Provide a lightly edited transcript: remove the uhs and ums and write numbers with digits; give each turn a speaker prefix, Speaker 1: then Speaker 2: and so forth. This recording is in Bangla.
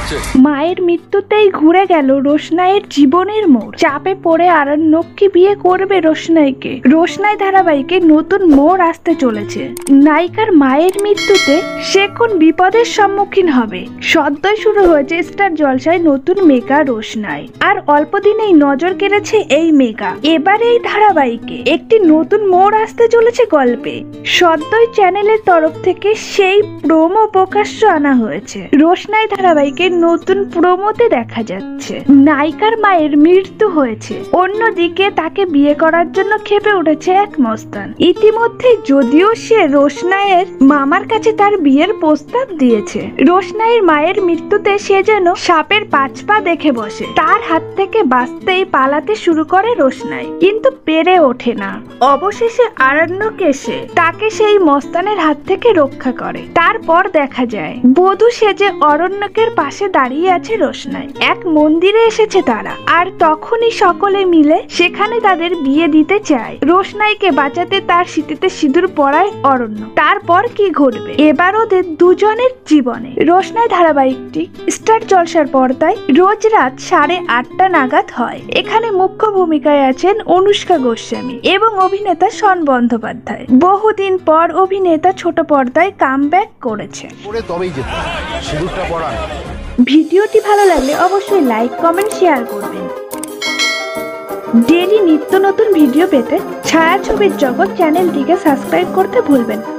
Speaker 1: আছে।
Speaker 2: মায়ের মৃত্যুতেই ঘুরে গেল রোশনাইয়ের জীবনের মোড়। চাপে পড়ে আরণ্যককে বিয়ে করবে রোশনাইকে। রোশনাই ধারাবাহিকে নতুন মোড় আসতে চলেছে। নায়িকার মায়ের মৃত্যুতে সে কোন বিপদের সম্মুখীন হবে। সদ্যই শুরু হয়েছে স্টার জলসায় নতুন মেগা রোশনাই, আর অল্প দিনেই নজর কেড়েছে এই মেগা। এবার এই ধারাবাহিকে একটি নতুন মোড় আসতে চলেছে গল্পে। সদ্যই চ্যানেলের তরফ থেকে সেই প্রোমো প্রকাশ্য আনা হয়েছে। রোশনাই ধারাবাহিকের নতুন প্রোমোতে দেখা যাচ্ছে নায়িকার মায়ের মৃত্যু হয়েছে, অন্যদিকে তাকে বিয়ে করার জন্য খেপে উঠেছে এক মস্তান। ইতিমধ্যে যদিও সে রোশনাইয়ের মামার কাছে তার বিয়ের প্রস্তাব দিয়েছে। রোশনাইয়ের মায়ের মৃত্যুতে সে যেন সাপের 5 পা দেখে বসে। তার হাত থেকে বাঁচতেই পালাতে শুরু করে রোশনাই, কিন্তু পেরে ওঠে না। অবশেষে আরণ্যক এসে তাকে সেই মস্তানের হাত থেকে রক্ষা করে। তারপর দেখা যায় বধূ সেজে অরণ্যকের পাশে দাঁড়িয়ে আছে রোশনাই। এক মন্দিরে এসেছে তারা, আর তখনই সকলে মিলে সেখানে তাদের বিয়ে দিতে চায়। রোশনাইকে বাঁচাতে তার সিঁথিতে সিঁদুর পরায় অরণ্য। তারপর কি ঘটবে এবার ওদের দুজনের জীবনে? রোশনাই ধারাবাহিকটি স্টার জলসার পর্দায় রোজ রাত 8:30 নাগাদ হয়। এখানে মুখ্য ভূমিকায় আছেন অনুষ্কা গোস্বামী এবং অভিনেতা শন বন্দ্যোপাধ্যায়। বহুদিন পর অভিনেতা ছোট পর্দায় কামব্যাক করেছে। ভিডিওটি ভালো লাগলে অবশ্যই লাইক, কমেন্ট, শেয়ার করবেন। ডেইলি নিত্য নতুন ভিডিও পেতে ছায়াছবির জগৎ চ্যানেলটিকে সাবস্ক্রাইব করতে ভুলবেন না।